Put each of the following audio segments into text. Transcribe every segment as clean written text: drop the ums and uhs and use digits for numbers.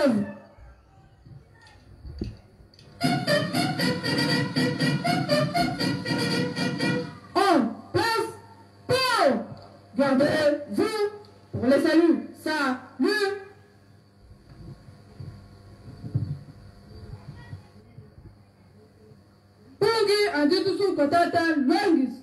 œuvre. En place, pour gardez-vous pour le salut. Salut. Pungi anditusu kotata longis.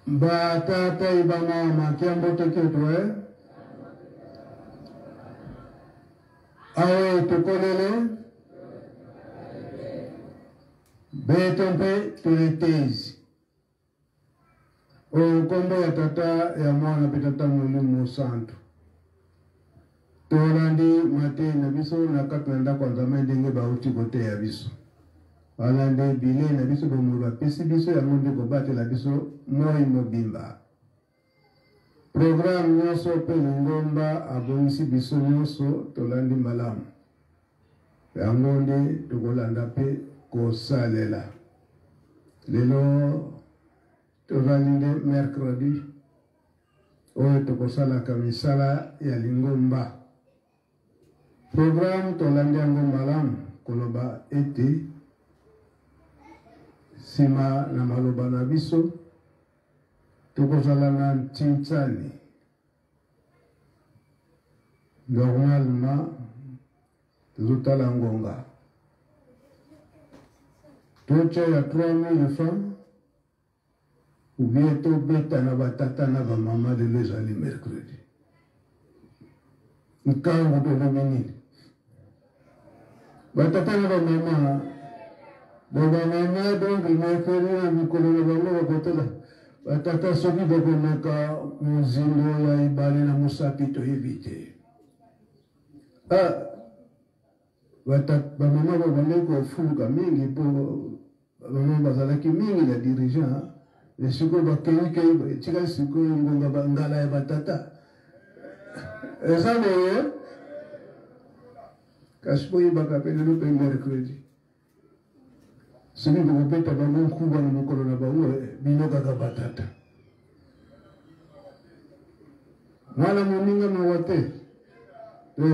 Ba tata ibama makiambo teketwe awe tukolele betompe tuletezi o kombo ya tata ya mwana petata mulimu santu tolandi mate na biso na katwenda kwanza mendenge bauti kote ya biso alande bile na biso bomo bapesi biso ya monde kobatela biso moi mobimba programme nyonso pe ngomba abongisi biso nyonso tolandi malamu yango nde tokolanda pe kosalela lelo tozali nde mercredi oyo tokosalaka misala ya lingomba programme tolandi yango malamu koloba ete sima na maloba na biso tokozala na ntintsani normalement tozotala ngonga totya ya 3000 francs ou bien tobeta na batata na bamama lelo ezali mercredi nkango tolobi nini batata na bamama bamama donc mercredi na mikolo na bango bakotala batata soki bakomeka mozindo ya ebale na mosapi toyebi te bamama babandaki kofuluka mingi mpo bamama bazalaki mingi na dirigeant esikoyo bakei etika sikoyo ngonga ngala ya batata eza boye kasi boyebaka mpe lelo mpe mercredi soki bokopeta bango nkuba na mokolo na bango bino kaka batata mwana moninga mawa te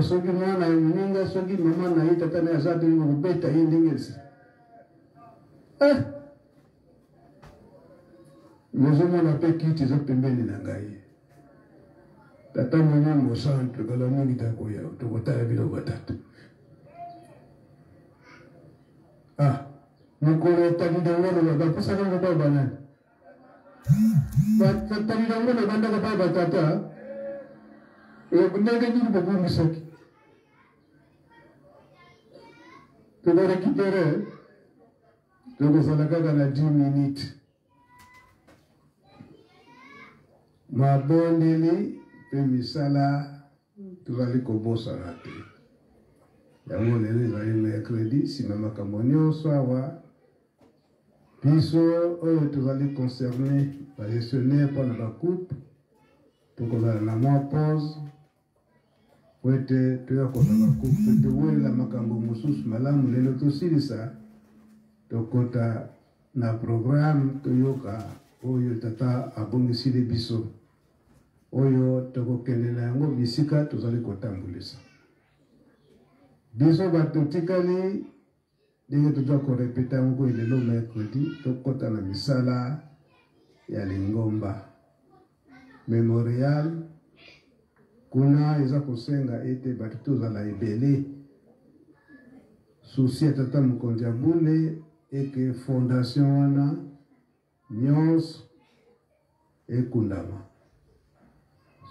soki mwana moninga soki mama na ye tata na ye aza te bokopeta ye ndenge esi nazomona mpe kiti eza pembeni na ngai tata mwenye mosantre kala mingi takoya tokotala bino batata mokolo etalidangono bapesaka ngo pa banani batalidangono bandaka pa batata ndenge nini babongisaki tokorekipere tokozala kaka na 10 minutes mabondeli mpe misala tozali kobosana te yango lelo ezali mercredi nsima makambo nyonso awa biso oyo tozali concerne bagestionnaire mpona bacoupe tokozala na mwa pause po ete toyokola bacoupe mpe towelela makambo mosusu malamu lelo tosilisa tokota na programme toyoka oyo tata abongisili biso oyo tokokende na yango bisika tozali kotambulisa Biso batotikali ndenge toza korepeta yango lelo mercredi tokota na misala ya Lingomba Memorial kuna eza kosenga ete bato tozala ebele susi ya tata mokonzi Abule eke fondation wana nyonso ekundama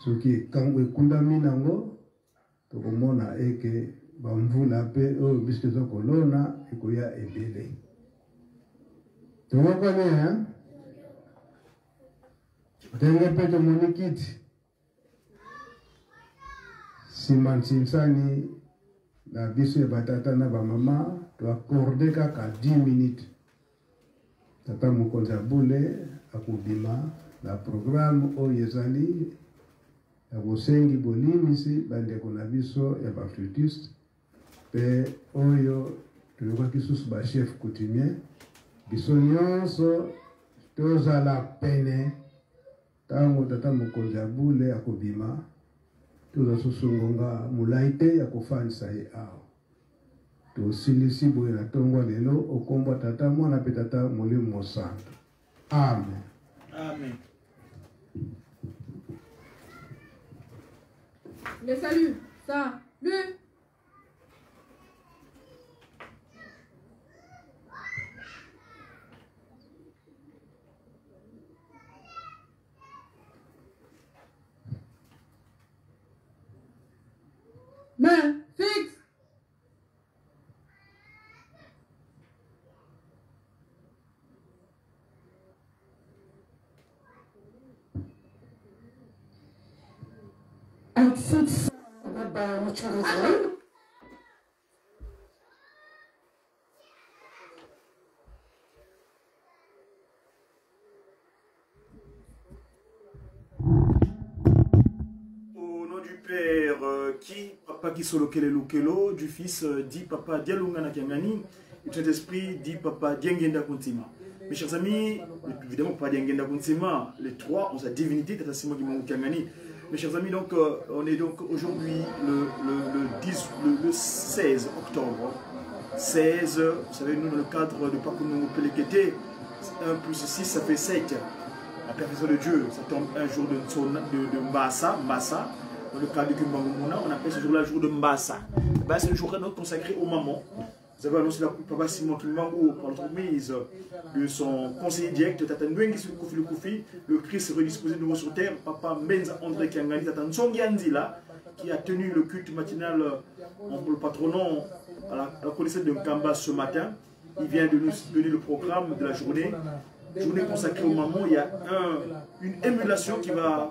soki ekundami nango tokomona eke bamvula pe oyo biso toza kolona ekoya ebele tomokwane ndenge mpe tomoni kiti nsima nsinsani na biso ya batata na bamama toakorde kaka 10 minutes tata mokonzi Abule akobima na programme oyo ezali ya bosengi bolimisi bandeko na biso ya baflutiste pe oyo toyokaki susu bachef coutumier biso nyonso tozala pene ntango tata mokonzi Abule akobima toza susu ngonga molai te ya kofandisa ye awa tosilisi boye na ntongo lelo okombo tata mwana pe tata molimo mosantu amen. Amen. Le salut, salut. Main fixe. Au nom du Père, qui, Papa qui solokele lukelo, du Fils, dit Papa Dialungana Kiangani, et du Saint-Esprit, dit Papa Diangenda Kuntima. Mes chers amis, évidemment pas Diangenda Kuntima, les trois ont sa divinité, Tata Simon Kiangani. Mes chers amis, donc, on est donc aujourd'hui le 16 octobre. 16, vous savez, nous, dans le cadre de Pakuno Pelekete, 1 plus 6, ça fait 7. La perfection de Dieu, ça tombe un jour de Mbassa, dans le cadre de Kimbangoumuna, on appelle ce jour-là le jour de Mbassa. Ben, c'est le jour consacré aux mamans. Vous avez annoncé la Papa Simon Kimbango par l'entremise de son conseiller direct, Tata Nguengi Koufi le Koufi, le Christ redisposé de nouveau sur terre, Papa Menza André Kiangani, Tata Nsongi Anzila, qui a tenu le culte matinal en le patronant à la connaissance de Nkamba ce matin. Il vient de nous donner le programme de la journée consacrée aux mamans. Il y a une émulation qui va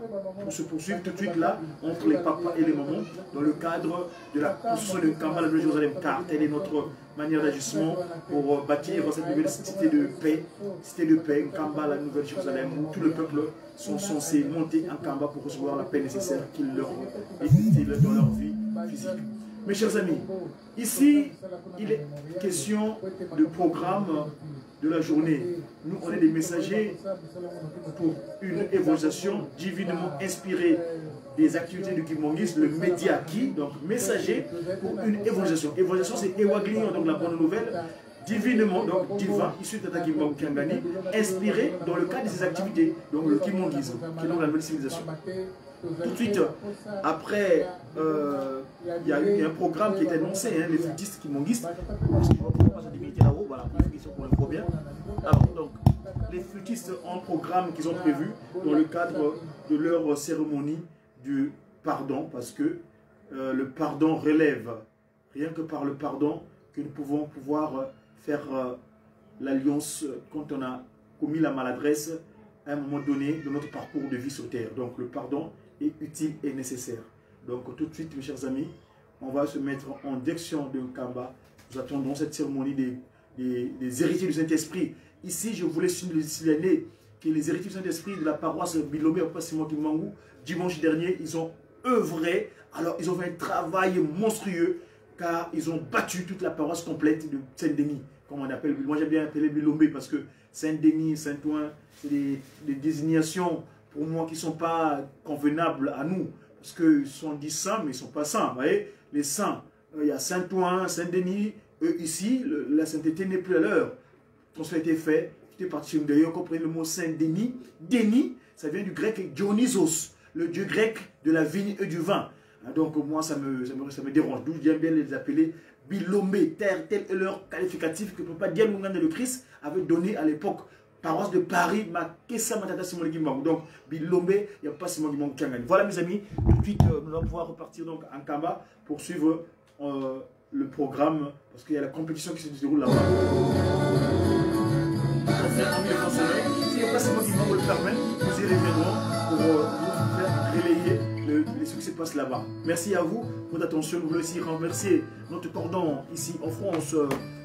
se poursuivre tout de suite là entre les papas et les mamans dans le cadre de la construction de Nkamba, la Nouvelle Jérusalem, car telle est notre manière d'agissement pour bâtir cette nouvelle cité de paix, Nkamba, la Nouvelle Jérusalem, où tout le peuple sont censés monter en Nkamba pour recevoir la paix nécessaire qu'il leur est utile dans leur vie physique. Mes chers amis, ici, il est question de programme de la journée. Nous, on est des messagers pour une évangélisation divinement inspirée des activités du Kimongis, le média qui, donc messager pour une évangélisation. Évangélisation, c'est Ewaglion, donc la bonne nouvelle, divinement, donc divin, issu de Tata Kimbangu Kiangani, inspiré dans le cadre de ses activités, donc le Kimongisme, qui est donc la nouvelle civilisation. Tout de suite, après, il y a eu un programme qui est annoncé, hein, les flûtistes Kimongistes, parce qu'on va pas se limiter là-haut, voilà, pour le voit bien. Alors, donc, les flûtistes ont un programme qu'ils ont prévu dans le cadre de leur cérémonie du pardon, parce que le pardon relève, rien que par le pardon, que nous pouvons pouvoir faire l'alliance quand on a commis la maladresse à un moment donné de notre parcours de vie sur terre. Donc le pardon est utile et nécessaire. Donc tout de suite, mes chers amis, on va se mettre en direction de Nkamba. Nous attendons cette cérémonie des héritiers du Saint-Esprit. Ici, je voulais signaler que les héritiers du Saint-Esprit de la paroisse Bilomé, Papa Simon Kimbangu, dimanche dernier, ils ont œuvré. Alors, ils ont fait un travail monstrueux car ils ont battu toute la paroisse complète de Saint-Denis, comme on appelle. Moi, j'aime bien appeler Bilomé parce que Saint-Denis, Saint-Ouen, c'est des désignations pour moi qui ne sont pas convenables à nous. Parce qu'ils sont dits saints, mais ils ne sont pas saints. Vous voyez, les saints, il y a Saint-Ouen, Saint-Denis. Ici, la sainteté n'est plus à l'heure. Quand ça a été fait, j'étais parti d'ailleurs, comprenez le mot Saint-Denis. Denis, ça vient du grec Dionysos, le dieu grec de la vigne et du vin. Donc moi, ça me dérange. D'où j'aime bien les appeler Bilomé, tel est leur qualificatif que Papa Dialunga le Christ avait donné à l'époque. Paroisse de Paris, ma Kessa Matata Simon Guimang. Donc, Bilomé, il n'y a pas Simon Guimang Tchangani. Voilà, mes amis. Tout de suite, nous allons pouvoir repartir donc en Kamba pour suivre le programme, parce qu'il y a la compétition qui se déroule là-bas. Si il n'y a pas Simon Guimang le permet, nous y reviendrons pour vous faire relayer ce qui se passe là-bas. Merci à vous pour votre attention. Nous voulons aussi remercier notre cordon ici en France,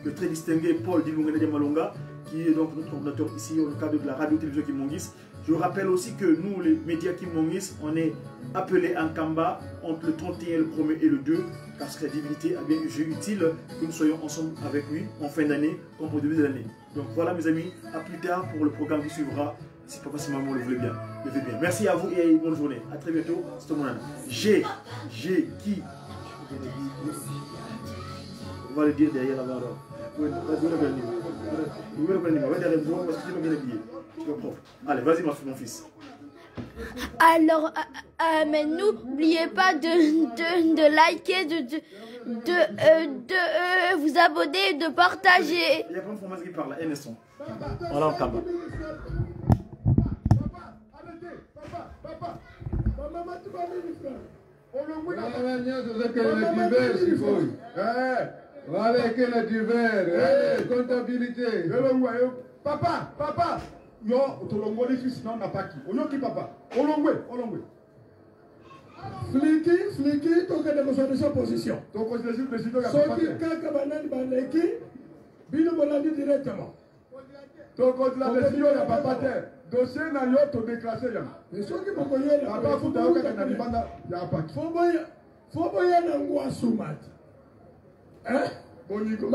le très distingué Paul Dilungene de Malonga, qui est donc notre coordinateur ici au cadre de la radio-télévision Kimongis. Je rappelle aussi que nous, les médias Kimongis, on est appelés en Kamba entre le 31, le 1er et le 2, parce que la divinité a bien jugé utile que nous soyons ensemble avec lui en fin d'année comme au début de l'année. Donc voilà mes amis, à plus tard pour le programme qui suivra, si papa si maman le voulait bien. Merci à vous et bonne journée. À très bientôt. C'est mon nom. J'ai qui. On va le dire derrière là-bas. Allez, vas-y mon fils. Alors, mais n'oubliez pas de liker, de vous abonner, de partager. Il y a pas de formation qui parle, un instant. Voilà, on tape. Comptabilité. Papa, yo, tolongoli fils non n'a pas qui. Oyoki papa. Olongwe. Fliki, toke de sa position. Ton position de décision ya papa. Soki kaka banani baneki, bino bolandi directement. Ton la décision ya papa terre. Dossier na yo to déclasser ya. Mais soki bokoye la papa futa yo kaka na libanda ya papa. Foboya na ngwa sumat. Boniko.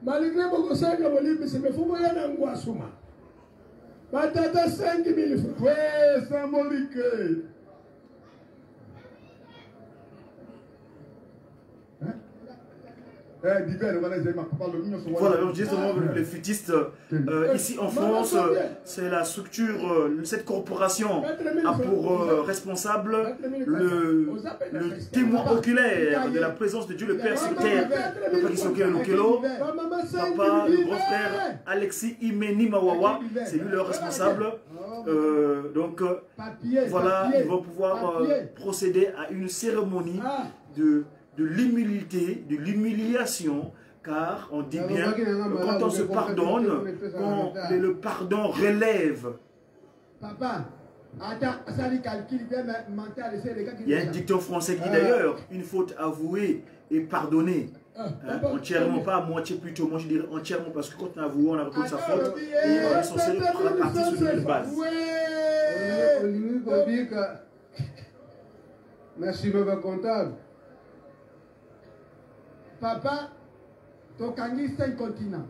Malgré beaucoup ça, je me dis, mais faut moyen d'un goût à Souma. Batata 5 000 francs. Oui, symbolique. Voilà, donc justement, les futistes, ici en France, c'est la structure, cette corporation a pour responsable le témoin oculaire de la présence de Dieu le Père sur terre, Papa Kisoke Lokelo, Papa, le grand frère Alexis Imeni Mawawa, c'est lui le responsable. Donc voilà, ils vont pouvoir procéder à une cérémonie de l'humilité, de l'humiliation, car on dit bien, quand on se pardonne, quand le pardon relève. Il y a un dicton français qui dit d'ailleurs, une faute avouée est pardonnée. Entièrement, pas à moitié plutôt, moi je dirais entièrement, parce que quand on avoue, on a reconnu sa faute et on est censé repartir sur une nouvelle base. Merci, mon comptable. Papa, Tokangi 5 continents.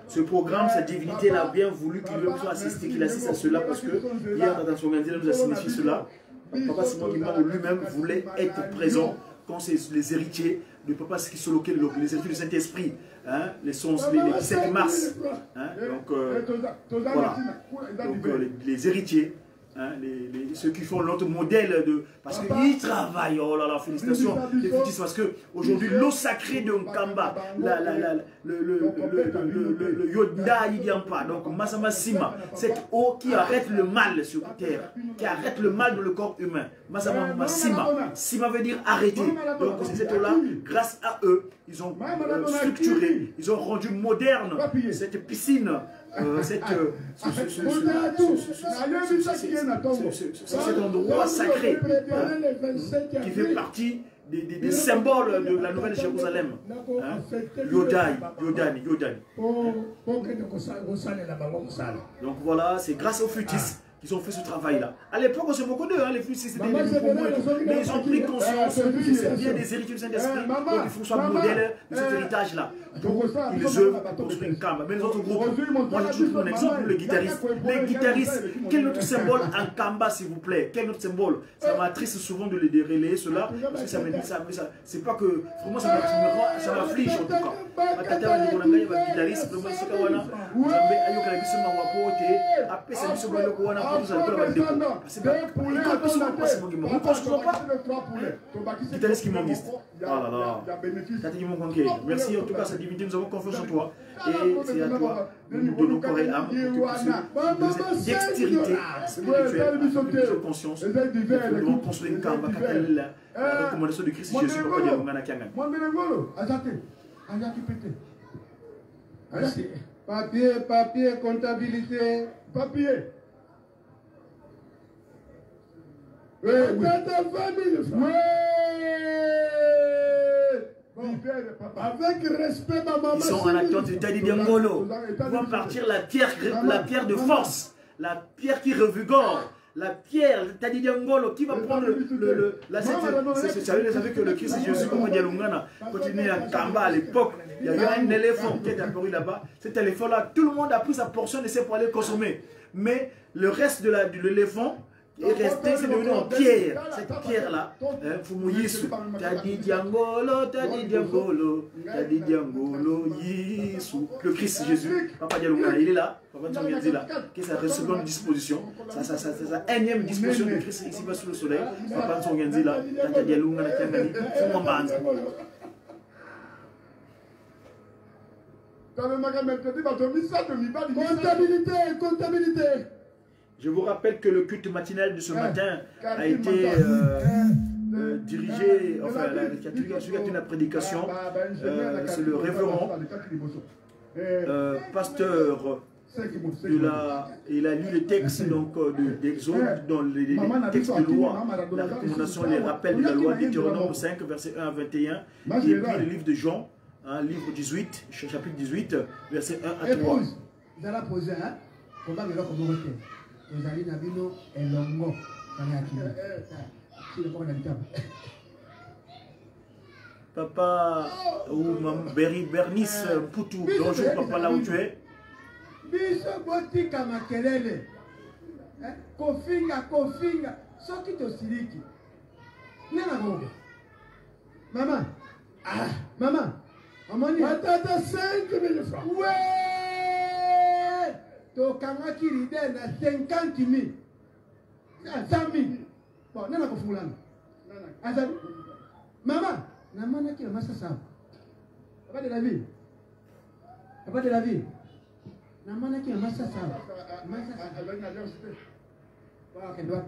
Ce programme, cette divinité l'a bien voulu qu'il lui soit assisté, qu'il assiste à cela, parce que hier, dans son organisation, nous a signifié cela. Papa Simon Guimang lui-même voulait être présent quand c'est les héritiers de Papa Skisoloke, les héritiers du Saint-Esprit, hein, les 7 mars. Hein, donc, voilà. Donc, les héritiers. Hein, ceux qui font l'autre modèle de... Parce qu'ils travaillent, oh là là, félicitations, les fétiches, parce qu'aujourd'hui, l'eau sacrée de Nkamba, le Yoda Yidiampa, donc Masama Sima, cette eau qui arrête le mal sur terre, qui arrête le mal dans le corps humain. Masama Sima, Sima veut dire arrêter. Donc c'est cette eau-là, grâce à eux, ils ont structuré, ils ont rendu moderne cette piscine. Cet endroit sacré qui fait partie des symboles de la Nouvelle Jérusalem. Yodani. Donc voilà, c'est grâce aux futis qu'ils ont fait ce travail-là. À l'époque, on se moquait d'eux, les filles, c'était des promos et tout. Mais ils ont pris conscience que c'est bien des héritiers du Saint-Esprit, donc il faut soit modèle de cet héritage-là. Donc, ils œuvrent pour construire une camp. Mais les autres groupes, moi j'ai toujours mon exemple, les guitaristes. Les guitaristes, quel autre symbole en Kamba, s'il vous plaît? Quel autre symbole? Ça m'attriste souvent de les relayer cela, parce que ça me dit ça. C'est pas que, vraiment, ça m'afflige en tout cas. Ma tata, on a gagné ma guitariste, vraiment, c'est quand on a. Après, c'est juste le coup, on a pas besoin de la déco. C'est pas. On ne construit pas. Guitariste qui m'enguiste. Ah là là. Tati qui m'enguiste. Merci en tout cas, cette divinité, nous avons confiance en toi. Et c'est à toi, nous donnons corps et âme pour que cette dextérité spirituelle, de conscience, nous devons construire une camp, la recommandation de Christ Jésus, pour dire qu'on a Kiangan. Papier, comptabilité. Papier. Oui. Avec respect, ma maman. Ils sont en attente de Tadi Diangolo. Ils vont partir la pierre de force, la pierre qui revigore. La pierre, Tadi Diangolo, qui va prendre vous savez que le Christ Jésus, comme Dialungana, quand il est à Kamba à l'époque, il y avait un éléphant qui était apparu là-bas. Cet éléphant-là, tout le monde a pris sa portion de ses pour aller consommer. Mais le reste de l'éléphant est resté, c'est devenu en pierre. Cette pierre-là, il faut mouiller sous. Tadi Diangolo, Tadi Diangolo, Tadi Diangolo, Yisou. Le Christ Jésus, Papa Dialungana, il est là. Papa Dialungana est là. Qui est sa seconde disposition. Sa énième disposition de Christ ici bas sous le soleil. Papa Dialungana est là. Tadi Dialungana est là. C'est mon bande. Comptabilité. Je vous rappelle que le culte matinal de ce matin a été dirigé, enfin, celui qui a tenu la prédication, c'est le révérend pasteur. Il a lu les textes d'Exode, dans les textes de loi, la recommandation, les rappels de la loi Deutéronome 5, versets 1 à 21, et puis le livre de Jean, livre 18, chapitre 18, versets 1 à 3. Papa ou Bernice Poutou, bonjour papa là où tu es. Maman, maman, patata 5 000 francs. Ouais, tokanga kiride na 50 000. 100 000. Bon, nana ko fulana. Azali. Maman, na mana ki na masa sa. Papa de la vie. Papa de la vie. Na mana ki na masa sa. Masa sa. Azali na leo sipe. Wa ke doit.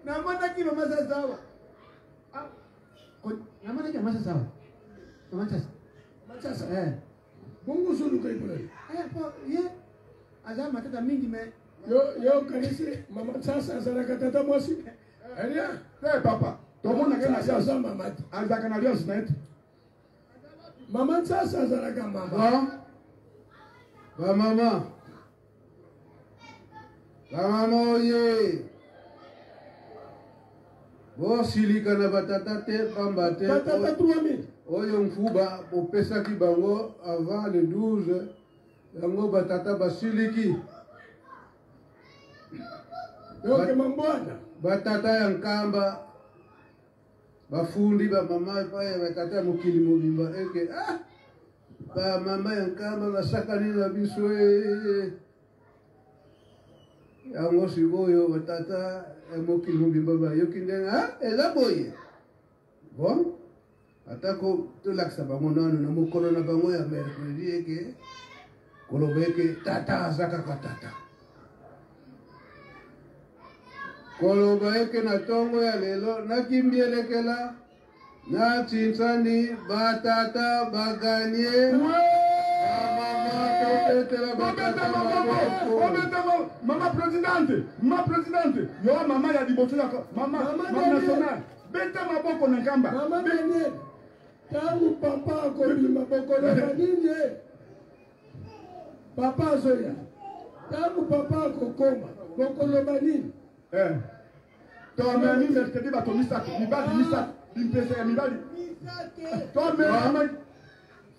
Na mana ki na masa sa. Ah. Na mana ki na masa sa. Masa sa. Bongo sulu kai pole. Po, ye. Aza matata mingi me. Yo kanisi mama sasa azalaka tata mwasi. Elia, papa. Tomona kana sasa mama. Azaka na leo snet. Mama sasa azalaka mama. Ba mama. Ba mama oye. Bo silika na batata te pambate. Batata 3000. Oyo mfuba opesa ki bango avant le 12. Yango batata basiliki. Yoke mambwana. Batata ya nkamba. Bafundi ba mama pa batata mokili mobimba eke ba mama ya nkamba basakani na biso yango sikoyo batata mokili mobimba ba yoki ndenga eza boye. Bon, atako tolakisa bango nano na mokolo na bango ya mercredi eke kolobeke tata azaka katata. Kolobeke na tongo ya lelo nakimbielekela na chinsani batata baganye. Mama présidente, yo mama ya diboto ya mama national. Beta maboko na ngamba. Mama bene. Tangu papa ko bima boko na nini? Papa Zoya. Tangu papa kokoma. Kokoloba nini? Toi-même, mercredi, va ton misak. Mibali, misak. Bimpese, mibali. Toi-même.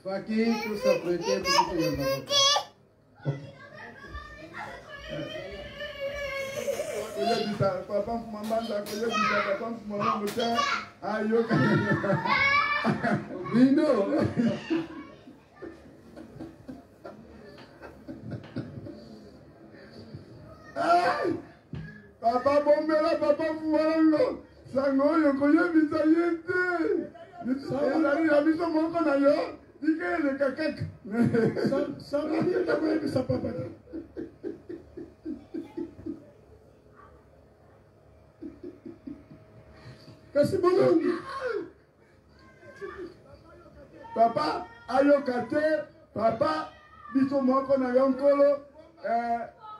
Faki, tout s'apprêter pour que tu viennes. Papa, maman, papa, maman, ayoka. Vino. Papa bombela, papa fumango. Sango yo koyebisa yete. Ezali ya biso moko na yo. Dike le kakak. Sango ni koyebisa papa. Kasi bolongi. Papa ayoka te. Papa biso moko na yo nkolo.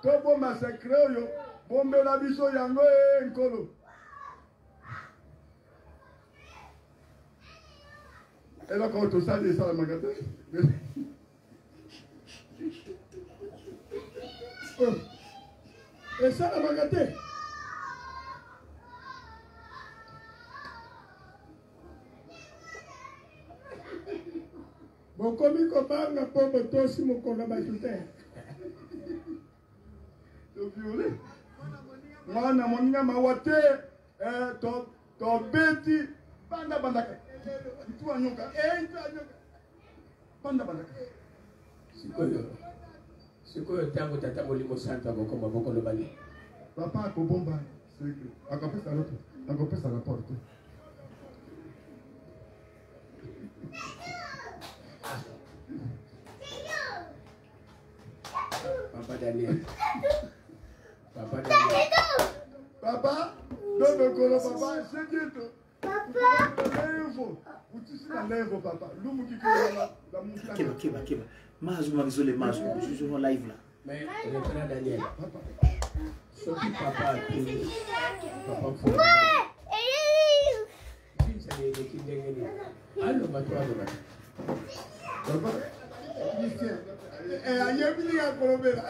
To bomba sekre oyo. Bombela biso yango nkolo. eloko tosali esalamaka te esalamaka te bokomi kobanga mpo botosi mokolo bato te toviole mwana moninga mawa te tobeti bandaka itu anyoka bandaka sikoyo ntango tata molimo santo akokoma mokolo bani papa akobomba akopesa loto akopesa rapport te Papa Daniel. Papa, dodo kolo papa, sekito. Papa. Levo. Utisi na levo papa. Lumu kikolo la mutana. Kiba. Mazu magizole mazu. Je suis en live là. Mais reprends Daniel. Papa. Soki papa tu. Papa faut. Allo batwa. Papa. Ayebili ya kolobela.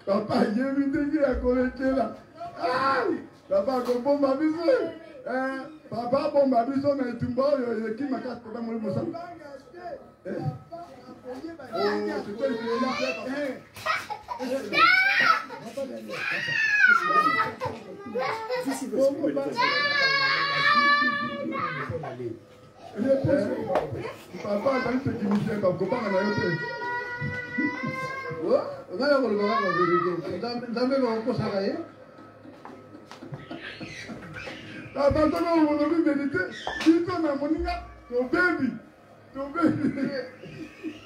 Papa ayebili ya kolekela. Papa kobomba biso. Papa bomba biso na etumba oyo ekima kaka koba moli mosala. Papa azali technicien bakobanga na yo te ngai nakolobaka ka verité nzambe bakokosaka ye papa toko olobi verité biso na moninga tobebi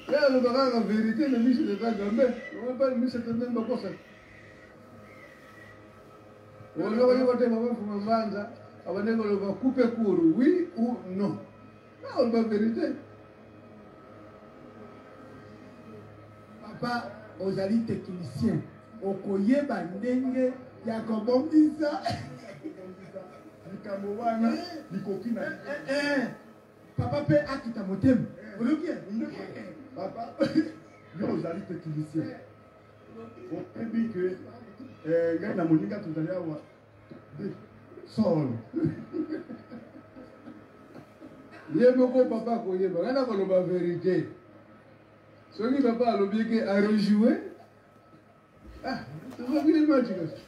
ye alobaka ka verité na miso teta nzambe omapali miso teta bakosaka olokoyeba te babafuma mbanza abandenge oloba coupe court oui ou non oloba vérité Papa ozali technicien okoyeba ndenge ya kobongisa likambo wana likoki na papa mpe akita motema olobi papa yo ozali technicien oyebi ke ngai na moninga tozali awa sol ye moko papa akoyeba ngai nakoloba vérité soki papa alobi ke arejoue tozokili match kasi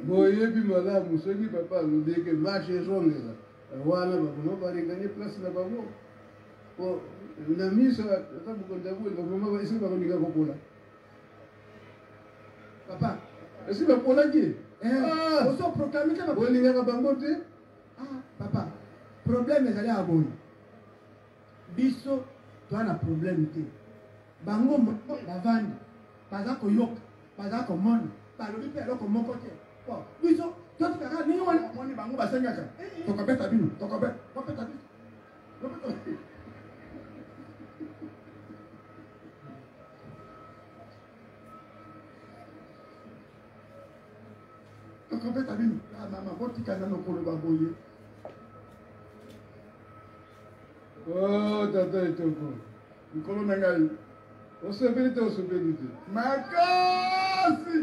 boyebi malamu soki papa alobi ke match ezongela wana bakoma bareganye place na bango na miso ata mokonzi ya bwele bakoma esili bakoninga kopola papa esi bapolaki ozoproclame te bolingaka bango te papa problème ezali ya boye biso toza na problème te bango bavandi baza koyoka baza komona balobi mpe eloko moko te biso totikaka nini wana moni bango basengaka tokobeta bino tokobeta bino kobeta bino mama botikana nokolo baboye Oh, tata etoko. likolo na ngai Osepeli te osepeli te. makasi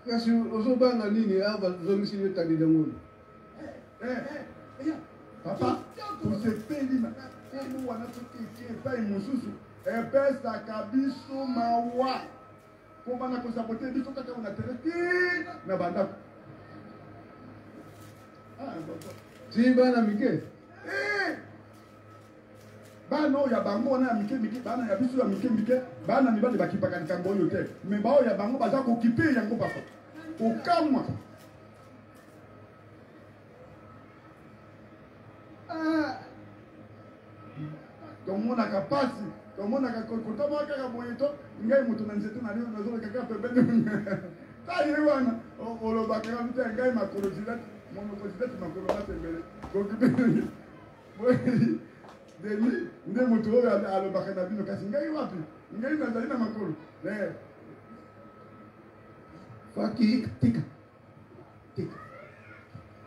Kasi ozobanga nini ava zongisi yo tali dangono. papa tosepeli na nkolo wana tokeke epai mosusu epesaka biso mawa mpo bana kosabote biso kaka na tereti na bandako Ti bana mike. bana oyo ya bango wana ya mike bana ya biso ya mike bana mibali bakipaka likambo oyo te me baoyo ya bango baza kokipe yango papa kokamwa tomonaka pasi tomonaka kotamaka kaka boye to ngai moto na nzete na lio nazolekaka pembeni taye wana olobaka kaka te ngai makolo zilati monoko zilati makolo matembele kokipe deni nde moto oyo alobaka na bino kasi ngai wapi ngai nazali na makolo Faki, tika.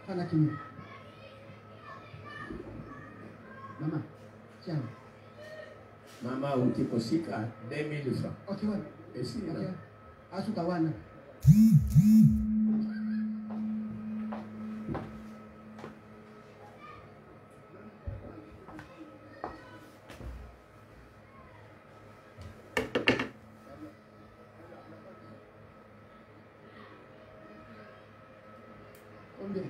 Fana kimi. Mama, tiens. Mama utikosika 2000 francs. Ok, wana. Esi Ok. na. Asuka wana. Combien?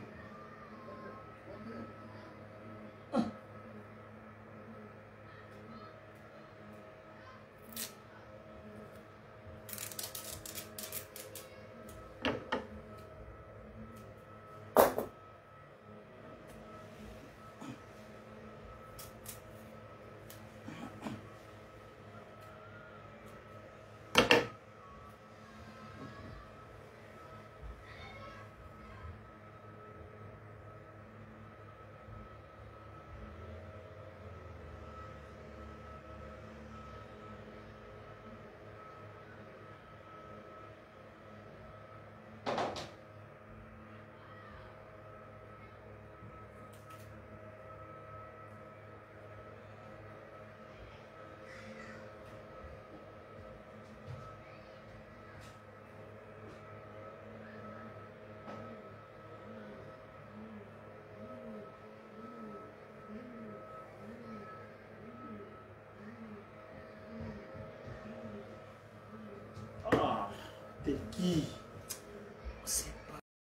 Ah, t'es qui?